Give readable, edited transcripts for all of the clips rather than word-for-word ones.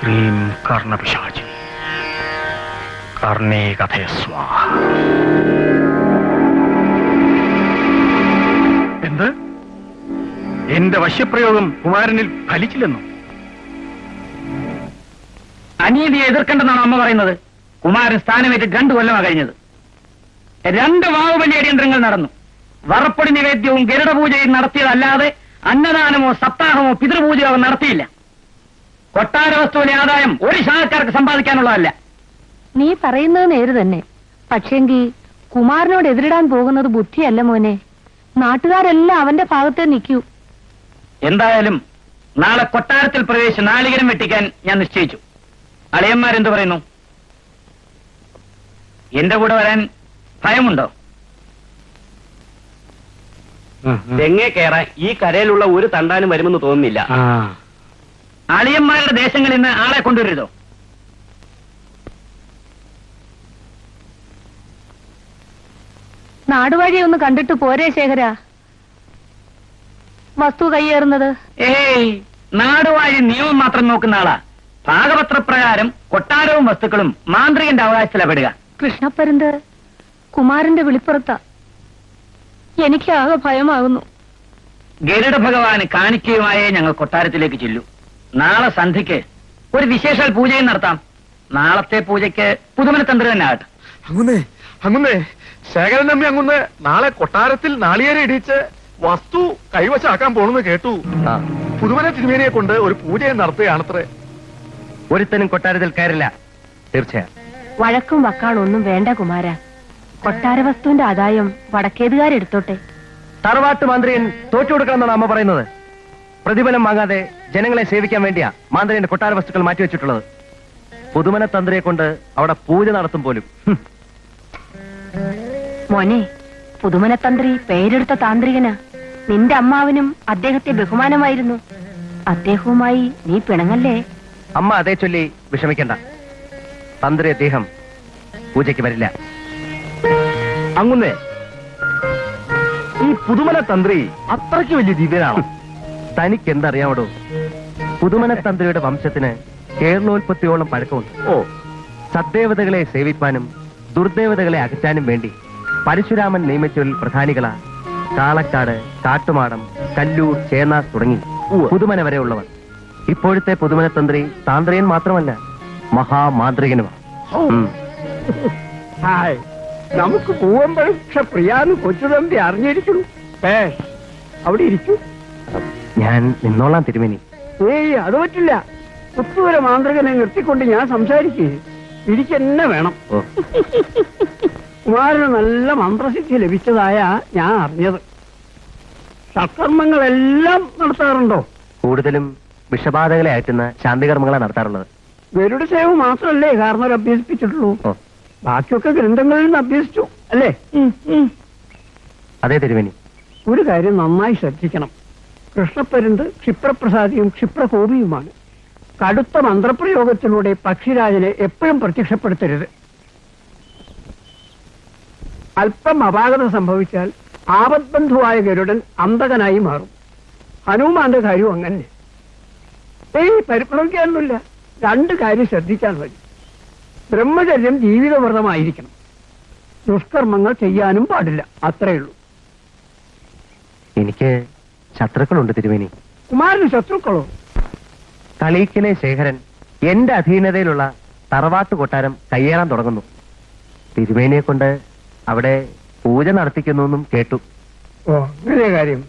ഹ്രീം കർണപിശാചി കർണേ കഥയസ്വാ. എന്ത്? എന്റെ വശ്യപ്രയോഗം കുമാരനിൽ ഫലിച്ചില്ലെന്നോ? അനീതിയെ എതിർക്കേണ്ടെന്നാണ് അമ്മ പറയുന്നത്. കുമാരൻ സ്ഥാനമേറ്റ് 2 കൊല്ലമാണ് കഴിഞ്ഞത്. 2 വാവുബലി അടിയന്തരങ്ങൾ നടന്നു. വറപ്പൊടി നിവേദ്യവും ഗരുഡപൂജയും നടത്തിയതല്ലാതെ അന്നദാനമോ സപ്താഹമോ പിതൃപൂജയോ അവൻ നടത്തിയില്ല. കൊട്ടാര വസ്തുവിലെ ആദായം ഒരു ശാഖക്കാർക്ക് സമ്പാദിക്കാനുള്ളതല്ല. നീ പറയുന്നത് നേര് തന്നെ. പക്ഷേങ്കി കുമാരനോട് എതിരിടാൻ പോകുന്നത് ബുദ്ധിയല്ല മോനെ. നാട്ടുകാരെല്ലാം അവന്റെ ഭാഗത്തെ നിൽക്കൂ. എന്തായാലും നാളെ കൊട്ടാരത്തിൽ പ്രവേശിച്ച് നാളികരം വെട്ടിക്കാൻ ഞാൻ നിശ്ചയിച്ചു. അളിയന്മാരെന്തു പറയുന്നു? എന്റെ കൂടെ വരാൻ ഭയമുണ്ടോ? തെങ്ങേ കയറാൻ ഈ കരയിലുള്ള ഒരു തണ്ടാനും വരുമെന്ന് തോന്നുന്നില്ല. അളിയന്മാരുടെ ദേശങ്ങളിൽ നിന്ന് ആളെ കൊണ്ടുവരുതോ? നാടുവഴി ഒന്ന് കണ്ടിട്ട് പോരേ ശേഖര? വസ്തു കയ്യേറുന്നത് ഏയ്, നാടുവാഴി നിയമം മാത്രം നോക്കുന്ന ആളാ. ഭാഗപത്രപ്രകാരം കൊട്ടാരവും വസ്തുക്കളും മാന്ത്രികന്റെ അവകാശത്തിലപ്പെടുക. കൃഷ്ണപ്പരുന്ത് കുമാരന്റെ വിളിപ്പുറത്താ. എനിക്ക് ആകെ ഭയമാകുന്നു. ഗരുഡ ഭഗവാന് കാണിക്കയുമായേ ഞങ്ങൾ കൊട്ടാരത്തിലേക്ക് ചെല്ലൂ. നാളെ സന്ധ്യയ്ക്ക് ഒരു വിശേഷാൽ പൂജയും നടത്താം. നാളത്തെ പൂജയ്ക്ക് പുതുമനത്തന്ത്രി തന്നെ ആകട്ടെ. അങ്ങുന്നേ ശേഖരൻ അമ്മ അങ്ങുന്ന് നാളെ കൊട്ടാരത്തിൽ നാളികേരം ഇടിച്ച് വസ്തു കൈവശാക്കാൻ പോണെന്ന് കേട്ടു. പുതുമന തിരുമേനിയെ കൊണ്ട് ഒരു പൂജയും നടത്തുകയാണത്രേ. ഒരുത്തനും കൊട്ടാരത്തിൽ കയറില്ല. തീർച്ചയായും വഴക്കും വക്കാളും ഒന്നും വേണ്ട കുമാര. കൊട്ടാര വസ്തുവിന്റെ ആദായം വടക്കേതുകാരെടുത്തോട്ടെ. തറവാട്ട് മന്ത്രിയൻ തോറ്റു കൊടുക്കണമെന്നാണ് അമ്മ പറയുന്നത്. പ്രതിഫലം വാങ്ങാതെ ജനങ്ങളെ സേവിക്കാൻ വേണ്ടിയാ മാന്ത്രിയന്റെ കൊട്ടാര വസ്തുക്കൾ മാറ്റിവെച്ചിട്ടുള്ളത്. പുതുമന തന്ത്രിയെ കൊണ്ട് അവിടെ പൂജ നടത്തും പോലും. മോനെ, പുതുമനത്തന്ത്രി പേരെടുത്ത താന്ത്രികനാ. നിന്റെ അമ്മാവനും അദ്ദേഹത്തെ ബഹുമാനമായിരുന്നു. അദ്ദേഹവുമായി നീ പിണങ്ങല്ലേ? അമ്മ അതേ ചൊല്ലി വിഷമിക്കണ്ട. തന്ത്രി അദ്ദേഹം പൂജയ്ക്ക് വരില്ല. അങ്ങുന്നേ, ഈ പുതുമന തന്ത്രി അത്രയ്ക്ക് വലിയ ദിവ്യനാണ്. തനിക്ക് എന്തറിയാമോ? പുതുമന തന്ത്രിയുടെ വംശത്തിന് കേരളോൽപത്തിയോളം പഴക്കമുണ്ട്. സദ്ദേവതകളെ സേവിപ്പാനും ദുർദേവതകളെ അകറ്റാനും വേണ്ടി പരശുരാമൻ നിയമിച്ചവരിൽ പ്രധാനികളാ കാളക്കാട്, കാട്ടുമാടം, കല്ലൂർ, ചേന്നാസ് തുടങ്ങി പുതുമന വരെ ഉള്ളവർ. ഇപ്പോഴത്തെ പുതുമന തന്ത്രി താന്ത്രിയൻ മാത്രമല്ല, മഹാമാന്ത്രികനുമാണ്. നമുക്ക് പൂവമ്പക്ഷ പ്രിയാന്ന് കൊച്ചുതമ്പി അറിഞ്ഞിരിക്കുന്നു. അവിടെ ഇരിക്കൂ. ഞാൻ നിന്നോളാം തിരുമേനി. ഏയ്, അത് പറ്റില്ല. പുത്തുവരെ മാന്ത്രികനെ നിർത്തിക്കൊണ്ട് ഞാൻ സംസാരിക്കേ. ഇരിക്കെന്നെ വേണം. കുമാരന് നല്ല മന്ത്രസിദ്ധി ലഭിച്ചതായ ഞാൻ അറിഞ്ഞത്. സത്കർമ്മങ്ങളെല്ലാം നടത്താറുണ്ടോ? കൂടുതലും വിഷബാധകളെ അയറ്റുന്ന ശാന്തികർമ്മങ്ങളാണ് നടത്താറുള്ളത്. ഗരുഡ സേവ മാത്രമല്ലേ കാരണവർ അഭ്യസിപ്പിച്ചിട്ടുള്ളൂ? ബാക്കിയൊക്കെ ഗ്രന്ഥങ്ങളിൽ നിന്ന് അഭ്യസിച്ചു അല്ലേ? അതെ തിരുമേനി. ഒരു കാര്യം നന്നായി ശ്രദ്ധിക്കണം. കൃഷ്ണപ്പരുന്ത് ക്ഷിപ്രപ്രസാദിയും ക്ഷിപ്രകോപിയുമാണ്. കടുത്ത മന്ത്രപ്രയോഗത്തിലൂടെ പക്ഷിരാജനെ എപ്പോഴും പ്രത്യക്ഷപ്പെടുത്തരുത്. അല്പം അപാകത സംഭവിച്ചാൽ ആപദ്ബന്ധുവായ ഗരുഡൻ അന്തകനായി മാറും. ഹനുമാന്റെ കാര്യവും അങ്ങനെ. പരിഭ്രമിക്കാനൊന്നുമില്ല. 2 കാര്യം ശ്രദ്ധിക്കാൻ മതി. ബ്രഹ്മചര്യം ജീവിതവ്രതമായിരിക്കണം. ദുഷ്കർമ്മങ്ങൾ ചെയ്യാനും പാടില്ല. അത്രയേ ഉള്ളൂ. എനിക്ക് ശത്രുക്കളുണ്ട് തിരുമേനി. കുമാരന് ശത്രുക്കളോ? കളീക്കിലെ ശേഖരൻ എന്റെ അധീനതയിലുള്ള തറവാട്ട് കൊട്ടാരം കയ്യേറാൻ തുടങ്ങുന്നു. തിരുമേനിയെ കൊണ്ട് അവിടെ പൂജ നടത്തിക്കുന്നു കേട്ടു. അങ്ങനെ കാര്യം.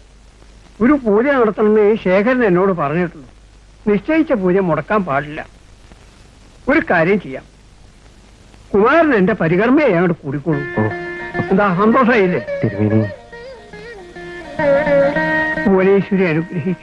ഒരു പൂജ നടത്തണമെന്ന് ശേഖരൻ എന്നോട് പറഞ്ഞിട്ടുള്ളൂ. നിശ്ചയിച്ച പൂജ മുടക്കാൻ പാടില്ല. ഒരു കാര്യം ചെയ്യാം. കുമാരൻ എന്റെ പരികർമ്മയെ അങ്ങോട്ട് കൂടിക്കോളൂ. എന്താ, സന്തോഷമായില്ലേ? തിരുമേനി, ഭുവനേശ്വരി അനുഗ്രഹിക്കട്ടെ.